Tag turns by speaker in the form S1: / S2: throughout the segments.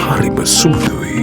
S1: හරිම සුමුදුයි.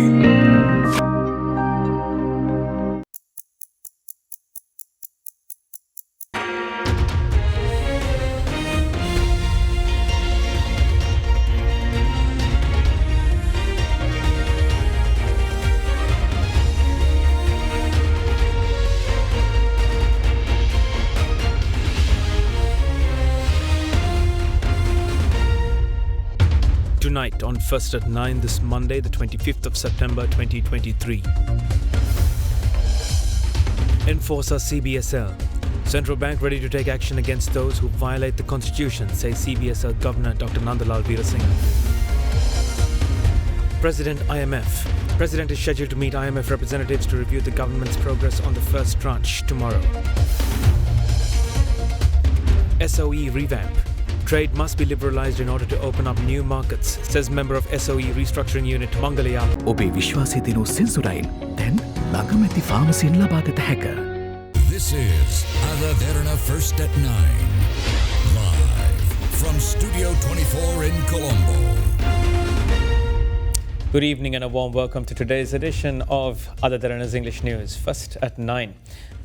S2: Tonight on First at 9 this Monday, the 25th of September 2023. Enforcer CBSL. Central Bank ready to take action against those who violate the Constitution, says CBSL Governor Dr. Nandalal Veerasinghe. President IMF. President is scheduled to meet IMF representatives to review the government's progress on the first tranche tomorrow. SOE revamp. Trade must be liberalised in order to open up new markets, says member of SOE restructuring unit Mangalaya.
S3: ඔබේ විශ්වාසය දෙනු සෙන්සුරයින් දැන් ළඟමැති ෆාමසියෙන් ලබාගත හැක.
S4: This is AdaDerana First at 9. Live from Studio 24 in Colombo.
S2: Good evening and a warm welcome to today's edition of AdaDerana's English News. First at 9.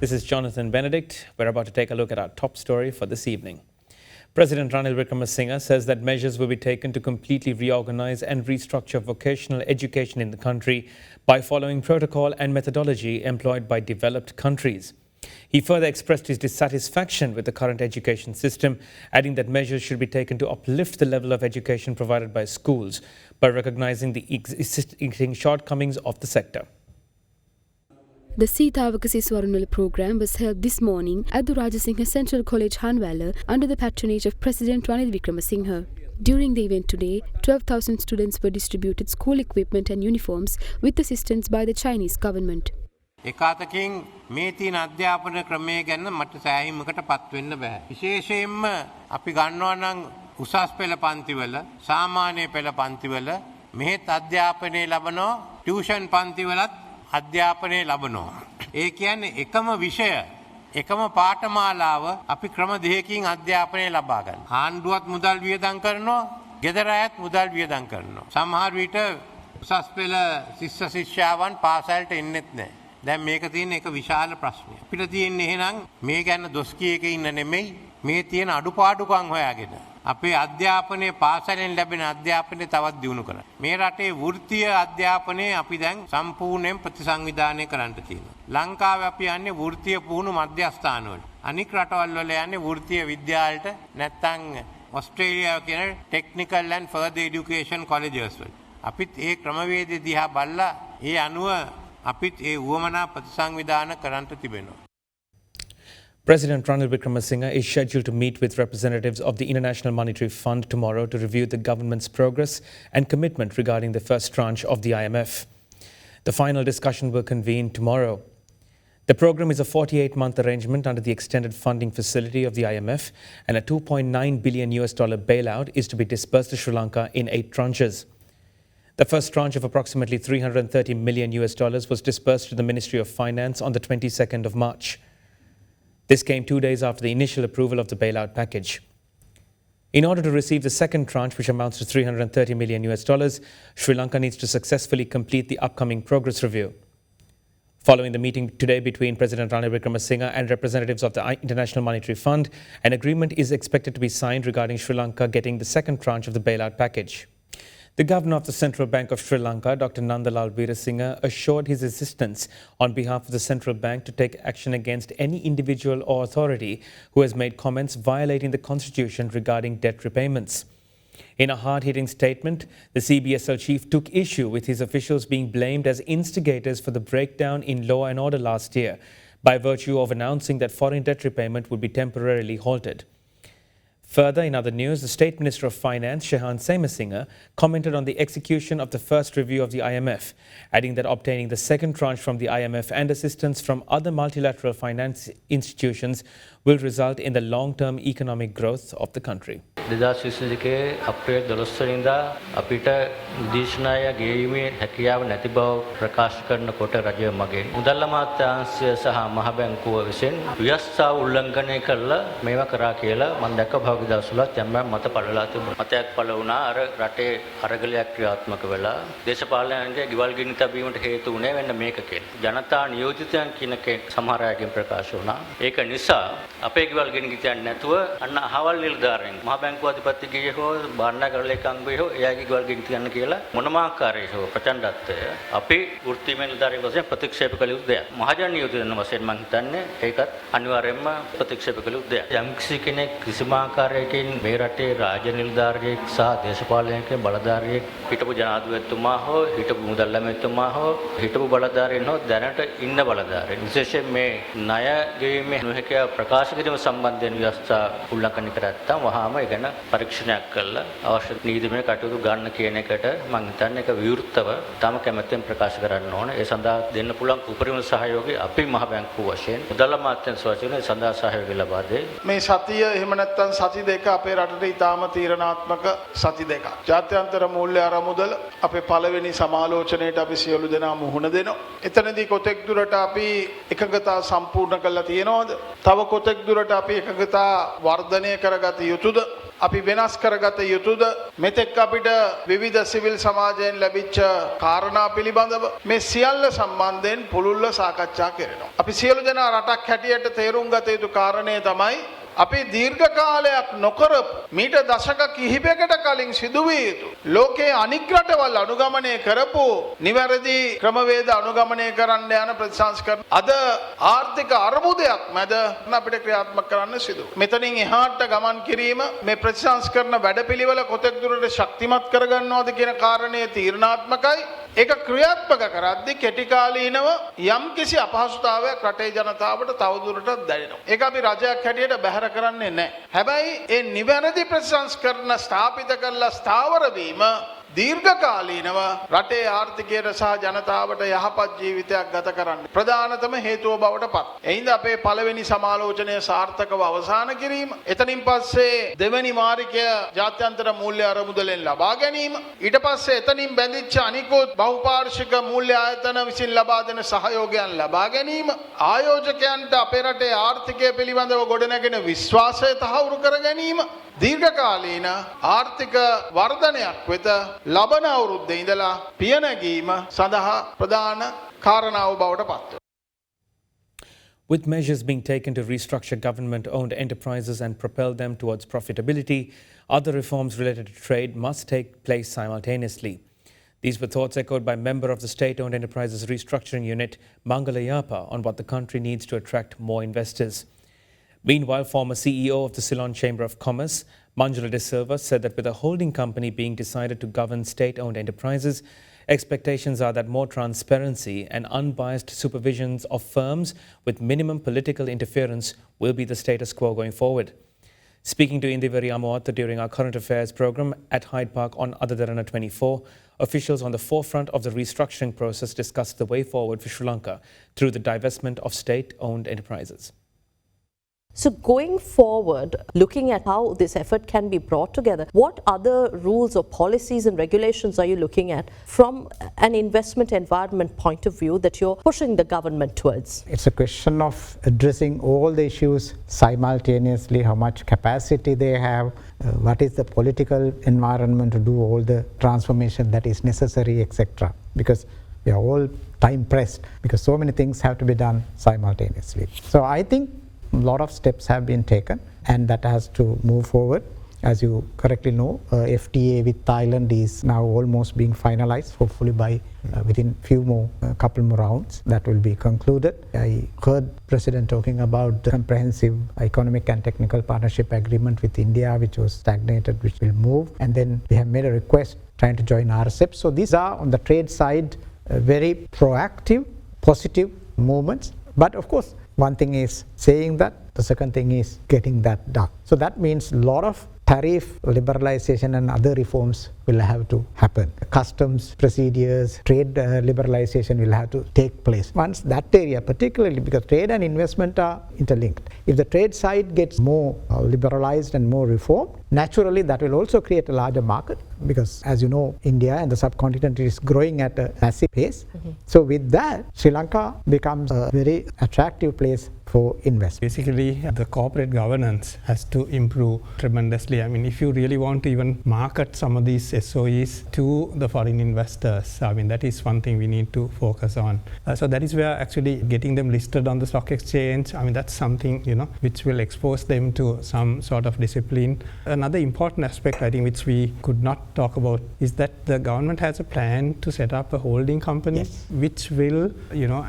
S2: This is Jonathan Benedict. We're about to take a look at our top story for this evening. President Ranil Wickremesinghe says that measures will be taken to completely reorganize and restructure vocational education in the country by following protocol and methodology employed by developed countries. He further expressed his dissatisfaction with the current education system, adding that measures should be taken to uplift the level of education provided by schools by recognizing the existing shortcomings of the sector.
S5: The Seethawaka Swarunwala program was held this morning at the Rajasinghe Central College, Hanwala, under the patronage of President Ranil Wickremesinghe. During the event today, 12,000 students were distributed school equipment and uniforms with assistance by the Chinese government.
S6: එකතකින් මේ තියෙන අධ්‍යාපන ක්‍රමය ගැන මට සෑහීමකට පත් වෙන්න බෑ. විශේෂයෙන්ම අපි ගන්නවා නම් උසස් පෙළ පන්තිවල, සාමාන්‍ය පෙළ පන්තිවල මෙහෙත් අධ්‍යාපනය ලබනවා, ටියුෂන් පන්තිවලත් අධ්‍යාපනය ලබනවා. ඒ කියන්නේ එකම විෂය, එකම පාඨමාලාව අපි ක්‍රම දෙකකින් අධ්‍යාපනය ලබා ගන්න. ආණ්ඩුවත් මුදල් වියදම් කරනවා, ගෙදර අයත් මුදල් වියදම් කරනවා. සමහර විට උසස් පෙළ ශිෂ්‍ය ශිෂ්‍යාවන් පාසලට එන්නෙත් නැහැ. දැන් මේක තියෙන එක විශාල ප්‍රශ්නයක්. අපිට තියෙන්නේ එහෙනම් මේ ගැන දොස් කිය එක ඉන්න නෙමෙයි, මේ තියෙන අඩුපාඩුකම් හොයාගෙන අපේ අධ්‍යාපනයේ පාසලෙන් ලැබෙන අධ්‍යාපනය තවත් දියුණු කරන්න. මේ රටේ වෘත්තීය අධ්‍යාපනය අපි දැන් සම්පූර්ණයෙන් ප්‍රතිසංවිධානය කරන්න තියෙනවා. ලංකාවේ අපි යන්නේ වෘත්තීය පුහුණු මධ්‍යස්ථාන වලට. අනික් රටවල් වල යන්නේ වෘත්තීය විද්‍යාලයට නැත්නම් ඔස්ට්‍රේලියාව කියන ටෙක්නිකල් ඇන්ඩ් ෆර්දර් এডুকেෂන් කොලෙජස් වල. අපිත් ඒ ක්‍රමවේදය දිහා බලලා ඒ අනුව අපිත් ඒ උවමනා ප්‍රතිසංවිධාන කරන්න තිබෙනවා.
S2: President Ranil Wickremesinghe is scheduled to meet with representatives of the International Monetary Fund tomorrow to review the government's progress and commitment regarding the first tranche of the IMF. The final discussion will convene tomorrow. The program is a 48-month arrangement under the extended funding facility of the IMF, and a $2.9 billion bailout is to be disbursed to Sri Lanka in 8 tranches. The first tranche of approximately $330 million was disbursed to the Ministry of Finance on the 22nd of March. This came 2 days after the initial approval of the bailout package. In order to receive the second tranche, which amounts to $330 million, Sri Lanka needs to successfully complete the upcoming progress review. Following the meeting today between President Ranil Wickremesinghe and representatives of the International Monetary Fund, an agreement is expected to be signed regarding Sri Lanka getting the second tranche of the bailout package. The Governor of the Central Bank of Sri Lanka, Dr. Nandalal Veerasinghe, assured his assistance on behalf of the Central Bank to take action against any individual or authority who has made comments violating the Constitution regarding debt repayments. In a hard-hitting statement, the CBSL chief took issue with his officials being blamed as instigators for the breakdown in law and order last year, by virtue of announcing that foreign debt repayment would be temporarily halted. Further, in other news, the State Minister of Finance, Shehan Semasinga, commented on the execution of the first review of the IMF, adding that obtaining the second tranche from the IMF and assistance from other multilateral finance institutions will result in the long-term economic growth of the country.
S1: 2022 අප්‍රේල් 12 වෙනිදා අපිට දේශනාය ගෙවීමේ හැකියාව නැති බව ප්‍රකාශ කරනකොට රජය මගෙන් මුදල් අමාත්‍යාංශය සහ මහ බැංකුව විසින් ව්‍යවස්ථාව උල්ලංඝනය කළා මේවා කරා කියලා මම දැක්ක භාගික දවස්වල යම් මත පළලා තිබුණා. මතයක් පළ වුණා අර රටේ අරගලයක් ක්‍රියාත්මක වෙලා දේශපාලනයන්ගේ ගෙවල් ගිනි තැබීමට හේතු වුණේ වෙන්න මේක කියලා. ජනතා නියෝජිතයන් කියන සමහර අයගෙන් ප්‍රකාශ වුණා. ඒක නිසා අපේ ගෙවල් ගිනි ගියන්නේ නැතුව අන්න අහවල් නිලධාරීන් මහ බැංකුව අධිපති ගියේ හෝ බාණ්ඩාගාර ලේකම්ගේ හෝ එයාගේ ගෙවල් ගිනි තියන්න කියලා මොනම ආකාරයක හෝ ප්‍රචණ්ඩත්වය අපි වෘත්තීය නිලධාරීන් වශයෙන් ප්‍රතික්ෂේප කළ යුතු දෙයක්. මහජන නියෝජිතයන් වශයෙන් මම හිතන්නේ ඒකත් අනිවාර්යයෙන්ම ප්‍රතික්ෂේප කළ යුතු දෙයක්. යම් කෙනෙක් කිසිම ආකාරයකින් මේ රටේ රාජ්‍ය නිලධාරියෙක් සහ දේශපාලනයක බලධාරියෙක් හිටපු ජනාධිපතිතුමා හෝ හිටපු මුදල් ඇමතිතුමා හෝ හිටපු බලධාරීන් හෝ දැනට ඉන්න බලධාරීන් විශේෂයෙන් මේ ණය ගෙවීමේ නොහැකියාව ප්‍රකාශ කිරීම සම්බන්ධයෙන් ව්‍යවස්ථා උල්ලංඝනය කර නැත්නම් වහාම ඒ ගැන පරීක්ෂණයක් කළා අවශ්‍ය නීතිමය කටයුතු ගන්න කියන එකට මම හිතන්නේ ඒක විවෘතව තම කැමැත්තෙන් ප්‍රකාශ කරන්න ඕන. ඒ සඳහා දෙන්න පුළුවන් උපරිම සහයෝගය අපි මහ බැංකුව වශයෙන් මුදල් අමාත්‍යාංශ වශයෙන් ඒ සඳහා සහයෝගය ලබා දෙයි.
S7: මේ සතිය එහෙම නැත්නම් සති දෙක අපේ රටට ඉතාම තීරණාත්මක සති දෙකක්. ජාත්‍යන්තර මූල්‍ය අරමුදල අපේ පළවෙනි සමාලෝචනයේට අපි සියලු දෙනා මුහුණ දෙනවා. එතනදී කොතෙක් දුරට අපි එකඟතා සම්පූර්ණ කරලා තියෙනවද? තව කොතෙක් දුරට අපි එකඟතා වර්ධනය කරගත යුතුද? අපි වෙනස් කරගත යුතුද? මෙතෙක් අපිට විවිධ සිවිල් සමාජයෙන් ලැබිච්ච කාරණා පිළිබඳව මේ සියල්ල සම්බන්ධයෙන් පුළුල්ව සාකච්ඡා කරනවා. අපි සියලු දෙනා රටක් හැටියට තේරුම් ගත යුතු කාරණය තමයි අපි දීර්ඝ කාලයක් නොකරපු මීට දශක කිහිපයකට කලින් සිදුවිය යුතු ලෝකයේ අනික් රටවල් අනුගමනය කරපු නිවැරදි ක්‍රමවේද අනුගමනය කරන්න යන ප්‍රතිසංස්කරණ අද ආර්ථික අර්බුදයක් මැද අපිට ක්‍රියාත්මක කරන්න සිදු. මෙතනින් එහාට ගමන් කිරීම මේ ප්‍රතිසංස්කරණ වැඩපිළිවෙල කොතෙක් දුරට ශක්තිමත් කරගන්නවද කියන කාරණය තීරණාත්මකයි. ඒක ක්‍රියාත්මක කරද්දී කෙටි කාලීනව යම්කිසි අපහසුතාවයක් රටේ ජනතාවට තවදුරටත් දැනෙනවා. ඒක අපි රජයක් හැටියට බැහැර කරන්නේ නැහැ. හැබැයි ඒ නිවැරදි ප්‍රතිසංස්කරණ ස්ථාපිත කරලා ස්ථාවර වීම දීර්ඝකාලීනව රටේ ආර්ථිකයට සහ ජනතාවට යහපත් ජීවිතයක් ගත කරන්න ප්‍රධානතම හේතුව බවට පත්. එයින්ද අපේ පළවෙනි සමාලෝචනය සාර්ථකව අවසන් කිරීම, එතනින් පස්සේ දෙවෙනි මාරිකය ජාත්‍යන්තර මූල්‍ය අරමුදලෙන් ලබා ගැනීම, ඊට පස්සේ එතනින් බැඳිච්ච අනිකුත් බහුපාර්ශ්වික මූල්‍ය ආයතන විසින් ලබා දෙන සහයෝගයන් ලබා ගැනීම, ආයෝජකයන්ට අපේ රටේ ආර්ථිකය පිළිබඳව ගොඩනැගෙන විශ්වාසය තහවුරු කර ගැනීම, දීර්ඝකාලීන ආර්ථික වර්ධනයක් වෙත ලබන අවුරුද්දේ ඉඳලා පියනැගීම සඳහා ප්‍රධාන කාරණාව බවට පත් වෙනවා.
S2: With measures being taken to restructure government-owned enterprises and propel them towards profitability, other reforms related to trade must take place simultaneously. These were thoughts echoed by member of the State-Owned Enterprises Restructuring Unit, Mangala Yapa, on what the country needs to attract more investors. Meanwhile, former CEO of the Ceylon Chamber of Commerce, Manjula De Silva, said that with a holding company being decided to govern state-owned enterprises, expectations are that more transparency and unbiased supervisions of firms with minimum political interference will be the status quo going forward. Speaking to Indivari Amawata during our current affairs program at Hyde Park on AdaDerana 24, officials on the forefront of the restructuring process discussed the way forward for Sri Lanka through the divestment of state-owned enterprises.
S8: So going forward, looking at how this effort can be brought together, what other rules or policies and regulations are you looking at from an investment environment point of view that you're pushing the government towards?
S9: It's a question of addressing all the issues simultaneously, how much capacity they have, what is the political environment to do all the transformation that is necessary, etc. Because we are all time pressed, because so many things have to be done simultaneously. So I think a lot of steps have been taken, and that has to move forward. As you correctly know, FTA with Thailand is now almost being finalized. Hopefully by within few more couple more rounds that will be concluded. I heard President talking about the comprehensive economic and technical partnership agreement with India, which was stagnated, which will move, and then we have made a request trying to join RCEP. So these are on the trade side very proactive, positive movements. But of course, one thing is saying that, the second thing is getting that done. So that means a lot of tariff liberalization and other reforms will have to happen. Customs procedures, trade liberalization will have to take place. Once that area, particularly because trade and investment are interlinked, if the trade side gets more liberalized and more reformed, naturally that will also create a larger market, because as you know, India and the subcontinent is growing at a massive pace. So with that, Sri Lanka becomes a very attractive place for investment.
S10: Basically, the corporate governance has to improve tremendously. I mean, if you really want to even market some of these SOEs to the foreign investors, I mean, that is one thing we need to focus on. So that is where actually getting them listed on the stock exchange, I mean, that's something, which will expose them to some sort of discipline. Another important aspect, I think, which we could not talk about is that the government has a plan to set up a holding company, which will,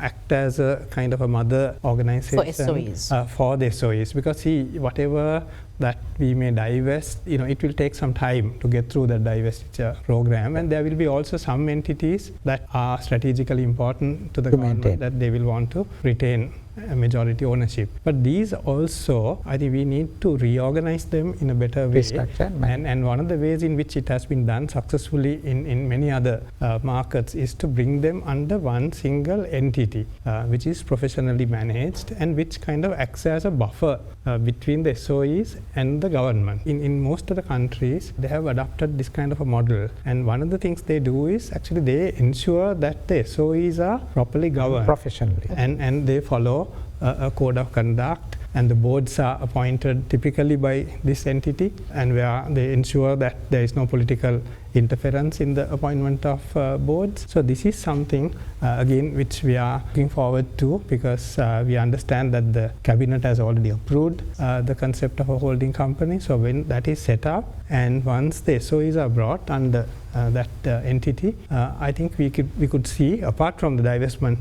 S10: act as a kind of a mother organization. For the SOEs, because whatever that we may divest, it will take some time to get through the divestiture program, and there will be also some entities that are strategically important to the government that they will want to retain majority ownership. But these also, I think we need to reorganize them in a better way. And one of the ways in which it has been done successfully in many other markets is to bring them under one single entity, which is professionally managed and which kind of acts as a buffer between the SOEs and the government. In most of the countries, they have adopted this kind of a model. And one of the things they do is actually they ensure that the SOEs are properly governed.
S9: Professionally.
S10: And they follow a code of conduct, and the boards are appointed typically by this entity, and where they ensure that there is no political interference in the appointment of boards. So this is something again which we are looking forward to, because we understand that the cabinet has already approved the concept of a holding company. So when that is set up, and once the SOEs are brought under that entity, I think we could see, apart from the divestment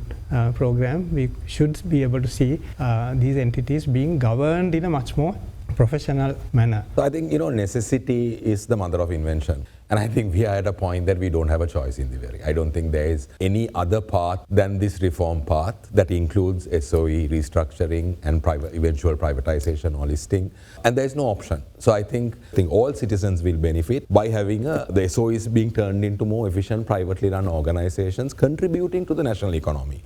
S10: program, we should be able to see these entities being governed in a much more professional manner.
S11: So I think, necessity is the mother of invention. And I think we are at a point that we don't have a choice in the very. I don't think there is any other path than this reform path that includes SOE restructuring and eventual privatization or listing. And there is no option. So I think all citizens will benefit by having the SOEs being turned into more efficient privately run organizations contributing to the national economy.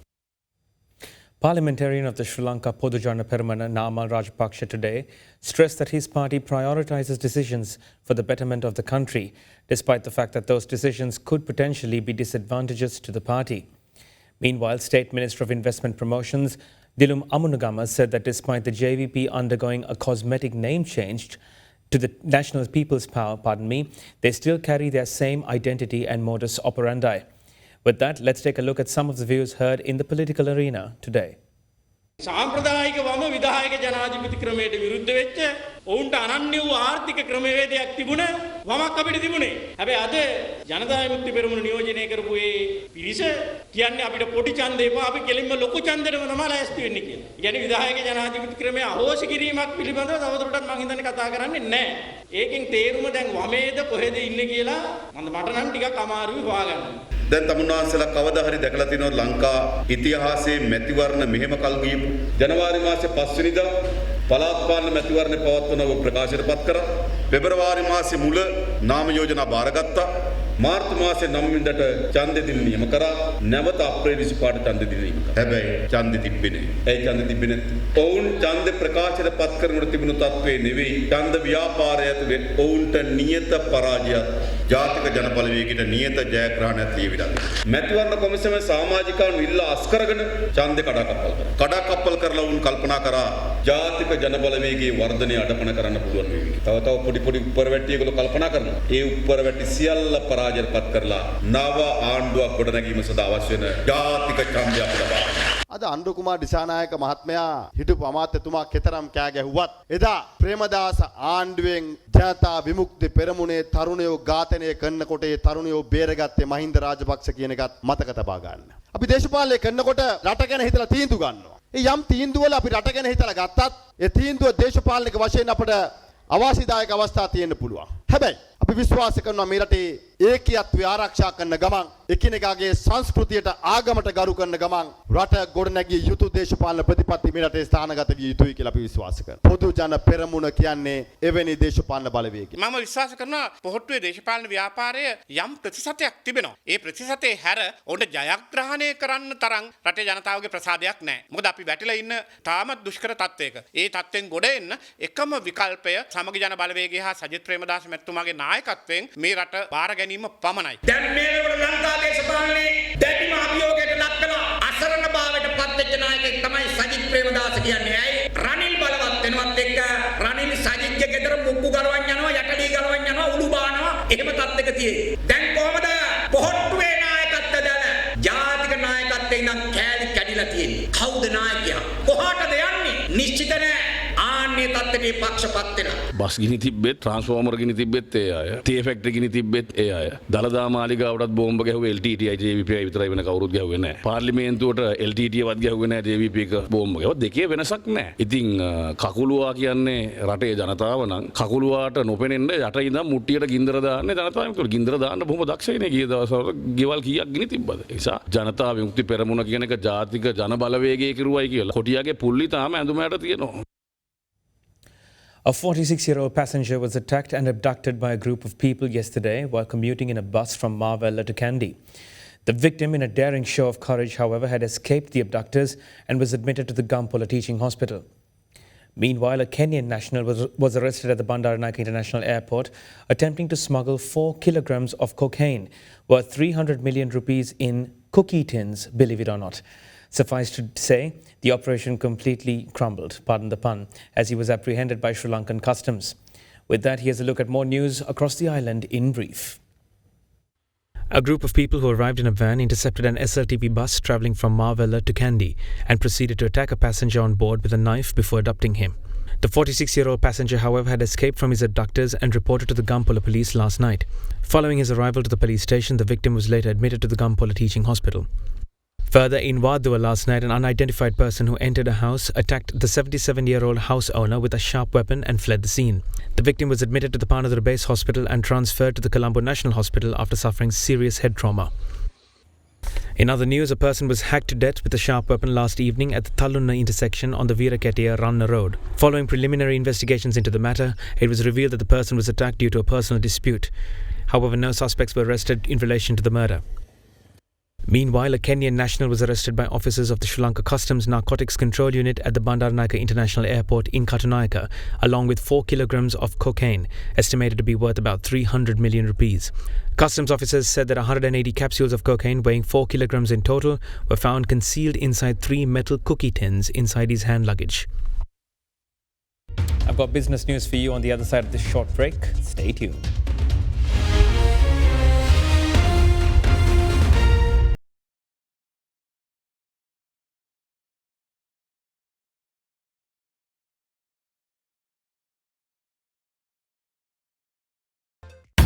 S2: Parliamentarian of the Sri Lanka Podujana Peramana Namal Rajapaksa today stressed that his party prioritizes decisions for the betterment of the country, despite the fact that those decisions could potentially be disadvantageous to the party. Meanwhile, State Minister of Investment Promotions Dilum Amunagama said that despite the JVP undergoing a cosmetic name change to the National People's Power, they still carry their same identity and modus operandi. With that, let's take a look at some of the views heard in the political arena today.
S12: සාම්ප්‍රදායික වම විධායක ජනාධිපති ක්‍රමයට විරුද්ධ වෙච්ච ඔවුන්ට අනන්‍ය වූ ආර්ථික ක්‍රමවේදයක් තිබුණ වමක් අපිට තිබුණේ. හැබැයි අද ජනතා විමුක්ති පෙරමුණ නියෝජනය කරපු ඒ පිරිස කියන්නේ අපිට පොඩි ඡන්දේ එපා අපි කෙලින්ම ලොකු ඡන්දෙටම තමයි ලෑස්ති වෙන්නේ කියලා. කියන්නේ විධායක ජනාධිපති ක්‍රමය අහෝසි කිරීමක් පිළිබඳව තවදුරටත් මම හිතන්නේ කතා කරන්නේ නැහැ. ඒකෙන් තේරුම දැන් වමේද කොහෙද ඉන්නේ කියලා මට නම් ටිකක් අමාරුයි හොයාගන්න.
S13: දැන් තමුන්වහන්සේලා කවදා හරි දැකලා තියෙනවා ලංකා ඉතිහාසයේ මැතිවරණ මෙහෙම කල් ගියපු ජනවාරි මාසේ 5 වෙනිදා පළාත් පාලන මැතිවරණ පවත්වනව ප්‍රකාශයටපත් කරා. පෙබරවාරි මාසේ මුල නාම යෝජනා බාරගත්තා. මාර්තු මාසේ 9 වෙනිදාට ඡන්දෙ දින නියම කරා. නැවත අප්‍රේල් 25ට ඡන්දෙ දින නියම කරා. හැබැයි ඡන්දෙ තිබ්බේ නැහැ. ඒ ඡන්දෙ තිබ්බේ නැත්නම් ඔවුන් ඡන්දෙ ප්‍රකාශයටපත් කරනකොට තිබුණු තත්ත්වේ නෙවෙයි. ඡන්ද ව්‍යාපාරය ඇතුලේ ඔවුන්ට නියත පරාජයක් ජාතික ජනබලවේගයට නියත ජයග්‍රහණයක් ලැබිලා තියෙනවා. මැතිවරණ කොමිසමේ සමාජිකයන් ඉල්ලා අස් කරගෙන ඡන්දෙ කඩාකප්පල් කරා. කඩාකප්පල් කරලා උන් කල්පනා කරා ජාතික ජනබලවේගයේ වර්ධනය අඩපණ කරන්න පුළුවන් වෙයි. තව පොඩි උප්පරවැටි ඒගොල්ලෝ කල්පනා කරනවා. ඒ උප්පරවැටි සියල්ල පරාජයටපත් කරලා නව ආණ්ඩුවක් ගොඩනැගීම සඳහා අවශ්‍ය වෙන ජාතික ඡන්දය අපිට ලබා.
S14: අද අනුර කුමාර දිසානායක මහත්මයා හිටපු අමාත්‍යතුමා කෙතරම් කෑ ගැහුවත් එදා ප්‍රේමදාස ආණ්ඩුවෙන් ජනතා විමුක්ති පෙරමුණේ තරුණයෝ ඝාතනය කරනකොට ඒ තරුණයෝ බේරගත්තේ මහින්ද රාජපක්ෂ කියන එකත් මතක තබා ගන්න. අපි දේශපාලනය කරනකොට රට ගැන හිතලා තීන්දුව ගන්නවා. ඒ යම් තීන්දුවල අපි රට ගැන හිතලා ගත්තත් ඒ තීන්දුව දේශපාලනික වශයෙන් අපට අවාසිදායක අවස්ථා තියෙන්න පුළුවන්. හැබැයි අපි විශ්වාස කරනවා මේ රටේ ඒකීයත්වය ආරක්ෂා කරන ගමන් එකිනෙකාගේ සංස්කෘතියට ආගමට ගරු කරන ගමන් රට ගොඩනැගිය යුතු දේශපාලන ප්‍රතිපත්ති මේ රටේ ස්ථානගත විය යුතුයි කියලා අපි විශ්වාස කරනවා. පොදු ජන පෙරමුණ කියන්නේ එවැනි දේශපාලන බලවේගයක්.
S12: මම විශ්වාස කරනවා පොහොට්ටුවේ දේශපාලන ව්‍යාපාරය යම් ප්‍රතිශතයක් තිබෙනවා. ඒ ප්‍රතිශතේ හැර උන්ට ජයග්‍රහණය කරන්න තරම් රටේ ජනතාවගේ ප්‍රසාදයක් නැහැ. මොකද අපි වැටිලා ඉන්න තාමත් දුෂ්කර තත්ත්වයක. ඒ තත්ත්වෙන් ගොඩ එන්න එකම විකල්පය සමගි ජන බලවේගය හා සජිත් ප්‍රේමදාස මැතිතුමාගේ නායකත්වයෙන් මේ රට බාර ගැනීම පමණයි. දැන් මේ වෙනකොට ලංකා දේශපාලනේ දැඩිම අභියෝගයට ලක් වෙලා අසරණ භාවයට පත් වෙච්ච නායකයෙක් තමයි සජිත් ප්‍රේමදාස කියන්නේ. ඇයි? රනිල් බලවත් වෙනවත් එක්ක රනිල් සජිත්ගේ ගෙදර මුක්කු ගලවන් යනවා, යටඩී ගලවන් යනවා, උළු බානවා. එහෙම තත්ත්වයක තියෙන්නේ. දැන් කොහමද පොහොට්ටුවේ නායකත්වය දැන ජාතික නායකත්වයෙන් නම් කෑලි කැඩිලා තියෙන්නේ. කවුද නායකයා? කොහාටද යන්නේ? නිශ්චිත නැහැ. ආන්නේ තත්ත්වයේ පක්ෂපත් වෙනවා.
S15: බස් ගිනි තිබ්බෙත්, ට්‍රාන්ස්ෆෝමර් ගිනි තිබ්බෙත් ඒ අය. තේ ෆැක්ටරි ගිනි තිබ්බෙත් ඒ අය. දලදා මාලිගාවටත් බෝම්බ ගැහුවේ LTTI JVP විතරයි වෙන කවුරුත් ගැහුවේ නැහැ. පාර්ලිමේන්තුවට LTTI වත් ගැහුවේ නැහැ JVP එක බෝම්බ ගැහුවා. දෙකේ වෙනසක් නැහැ. ඉතින් කකුලුවා කියන්නේ රටේ ජනතාව නම් කකුලුවාට නොපෙනෙන්න යට ඉඳන් මුට්ටියට ගින්දර දාන්නේ ජනතාව. ඒක ගින්දර දාන්න බොහොම දක්ෂයිනේ. ගිය දවස්වල ගෙවල් කීයක් ගිනි තිබ්බද? ඒ නිසා ජනතා විමුක්ති පෙරමුණ කියන එක ජාතික ජන බලවේගයේ කිරුවයි කියලා. කොටියාගේ පුල්ලි තාම ඇඳුමට තියෙනවා.
S2: A 46-year-old passenger was attacked and abducted by a group of people yesterday while commuting in a bus from Marvella to Kandy. The victim, in a daring show of courage, however, had escaped the abductors and was admitted to the Gampola Teaching Hospital. Meanwhile, a Kenyan national was arrested at the Derana International Airport, attempting to smuggle 4 kilograms of cocaine, worth 300 million rupees in cookie tins, believe it or not. Suffice to say, the operation completely crumbled, pardon the pun, as he was apprehended by Sri Lankan customs. With that, here's a look at more news across the island in brief. A group of people who arrived in a van intercepted an SLTP bus travelling from Marvella to Kandy and proceeded to attack a passenger on board with a knife before abducting him. The 46-year-old passenger, however, had escaped from his abductors and reported to the Gampola police last night. Following his arrival to the police station, the victim was later admitted to the Gampola Teaching Hospital. Further, in Wadua last night, an unidentified person who entered a house attacked the 77-year-old house owner with a sharp weapon and fled the scene. The victim was admitted to the Panadura Base Hospital and transferred to the Colombo National Hospital after suffering serious head trauma. In other news, a person was hacked to death with a sharp weapon last evening at the Tallunna intersection on the Veerakettiya Ranna Road. Following preliminary investigations into the matter, it was revealed that the person was attacked due to a personal dispute. However, no suspects were arrested in relation to the murder. Meanwhile, a Kenyan national was arrested by officers of the Sri Lanka Customs Narcotics Control Unit at the Bandaranaike International Airport in Katunayaka, along with 4 kilograms of cocaine, estimated to be worth about 300 million rupees. Customs officers said that 180 capsules of cocaine weighing 4 kilograms in total were found concealed inside 3 metal cookie tins inside his hand luggage. I've got business news for you on the other side of this short break. Stay tuned.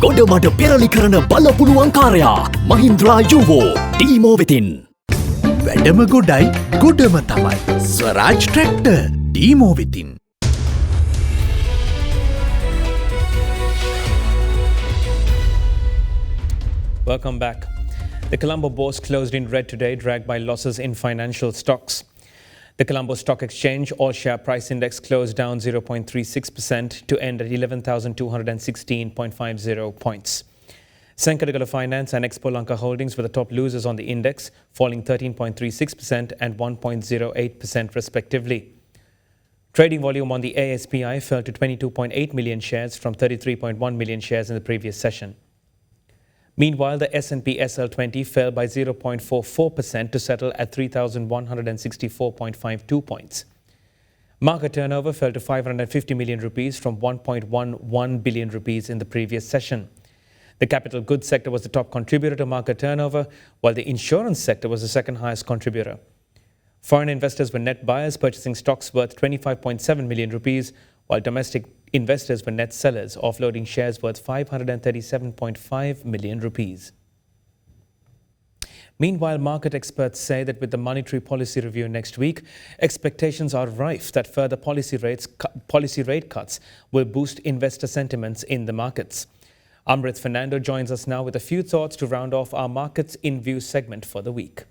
S3: ගොඩමඩ පෙරලි කරන බලපුළුවන් කාරයා මහින්ද්‍රා යුවෝ ඩීමෝ වෙතින්. වැඩම ගොඩයි ගොඩම තමයි ස්වරාජ් tractor ඩීමෝ වෙතින්.
S2: Welcome back. The Colombo bourse closed in red today, dragged by losses in financial stocks. The Colombo Stock Exchange all-share price index closed down 0.36% to end at 11,216.50 points. Senkadagala Finance and Expo Lanka Holdings were the top losers on the index, falling 13.36% and 1.08% respectively. Trading volume on the ASPI fell to 22.8 million shares from 33.1 million shares in the previous session. Meanwhile, the S&P SL20 fell by 0.44% to settle at 3,164.52 points. Market turnover fell to 550 million rupees from 1.11 billion rupees in the previous session. The capital goods sector was the top contributor to market turnover, while the insurance sector was the second highest contributor. Foreign investors were net buyers, purchasing stocks worth 25.7 million rupees, while domestic investors were net sellers, offloading shares worth 537.5 million rupees. Meanwhile, market experts say that with the monetary policy review next week, expectations are rife that further policy rate cuts will boost investor sentiments in the markets. Amrit Fernando joins us now with a few thoughts to round off our Markets in View segment for the week.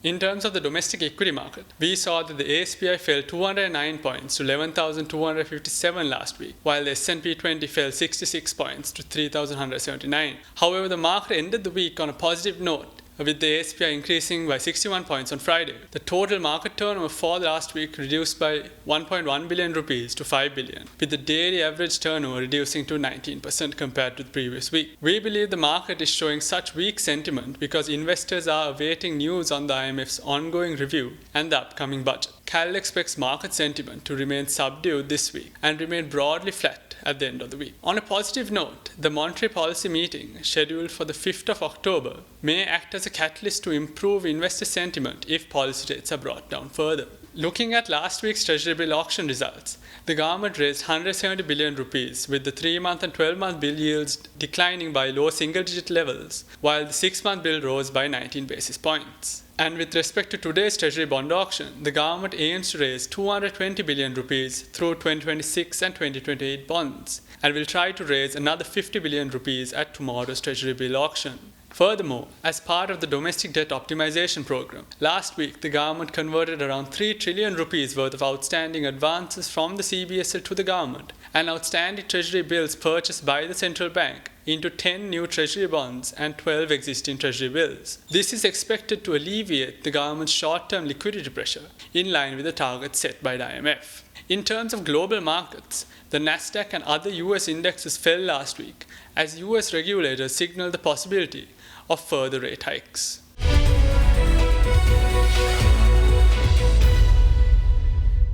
S16: In terms of the domestic equity market, we saw that the ASPI fell 209 points to 11,257 last week, while the S&P 20 fell 66 points to 3,179. However, the market ended the week on a positive note, with the ASPI increasing by 61 points on Friday. The total market turnover for last week reduced by 1.1 billion rupees to 5 billion, with the daily average turnover reducing to 19% compared to the previous week. We believe the market is showing such weak sentiment because investors are awaiting news on the IMF's ongoing review and the upcoming budget. CAL expects market sentiment to remain subdued this week and remain broadly flat at the end of the week. On a positive note, the monetary policy meeting scheduled for the 5th of October may act as a catalyst to improve investor sentiment if policy rates are brought down further. Looking at last week's Treasury bill auction results, the government raised 170 billion rupees, with the 3-month and 12-month bill yields declining by low single-digit levels, while the 6-month bill rose by 19 basis points. And with respect to today's Treasury bond auction, the government aims to raise 220 billion rupees through 2026 and 2028 bonds, and will try to raise another 50 billion rupees at tomorrow's Treasury bill auction. Furthermore, as part of the domestic debt optimization program, last week the government converted around 3 trillion rupees worth of outstanding advances from the CBSL to the government and outstanding treasury bills purchased by the central bank into 10 new treasury bonds and 12 existing treasury bills. This is expected to alleviate the government's short-term liquidity pressure in line with the targets set by the IMF. In terms of global markets, the Nasdaq and other US indexes fell last week as US regulators signaled the possibility of further rate hikes.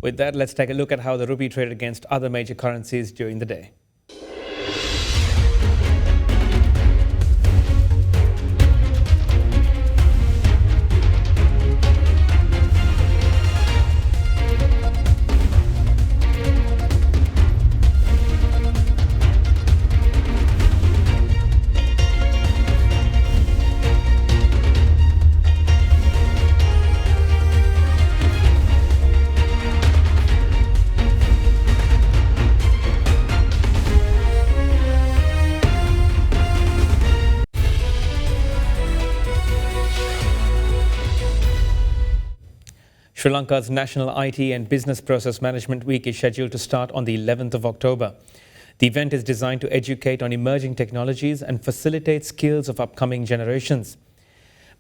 S2: With that, let's take a look at how the rupee traded against other major currencies during the day. Sri Lanka's National IT and Business Process Management Week is scheduled to start on the 11th of October. The event is designed to educate on emerging technologies and facilitate skills of upcoming generations.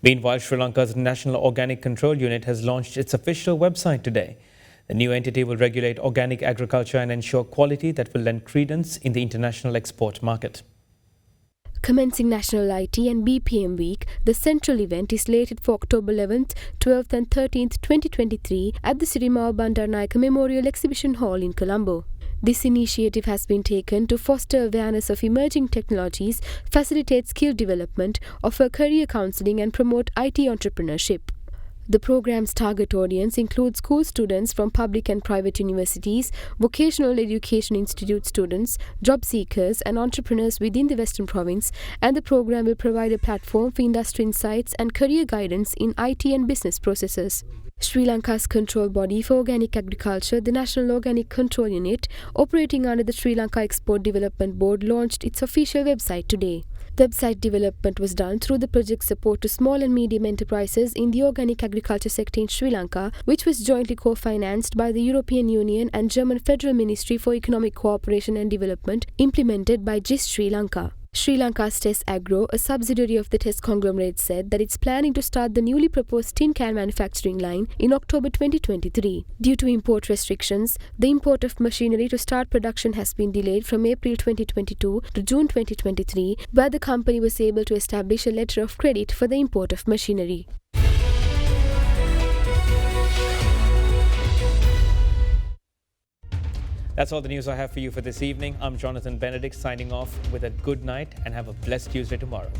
S2: Meanwhile, Sri Lanka's National Organic Control Unit has launched its official website today. The new entity will regulate organic agriculture and ensure quality that will lend credence in the international export market.
S5: Commencing National IT and BPM Week, the central event is slated for October 11th, 12th and 13th, 2023 at the Sirimao Bandaranaike Memorial Exhibition Hall in Colombo. This initiative has been taken to foster awareness of emerging technologies, facilitate skill development, offer career counseling and promote IT entrepreneurship. The program's target audience includes school students from public and private universities, vocational education institute students, job seekers and entrepreneurs within the Western Province, and the program will provide a platform for industry insights and career guidance in IT and business processes. Sri Lanka's control body for organic agriculture, the National Organic Control Unit, operating under the Sri Lanka Export Development Board, launched its official website today. The website development was done through the project support to small and medium enterprises in the organic agriculture sector in Sri Lanka, which was jointly co-financed by the European Union and German Federal Ministry for Economic Cooperation and Development, implemented by GIST Sri Lanka. Sri Lanka's Test Agro, a subsidiary of the Test conglomerate, said that it's planning to start the newly proposed tin can manufacturing line in October 2023. Due to import restrictions, the import of machinery to start production has been delayed from April 2022 to June 2023, where the company was able to establish a letter of credit for the import of machinery.
S2: That's all the news I have for you for this evening. I'm Jonathan Benedict signing off with a good night and have a blessed Tuesday tomorrow.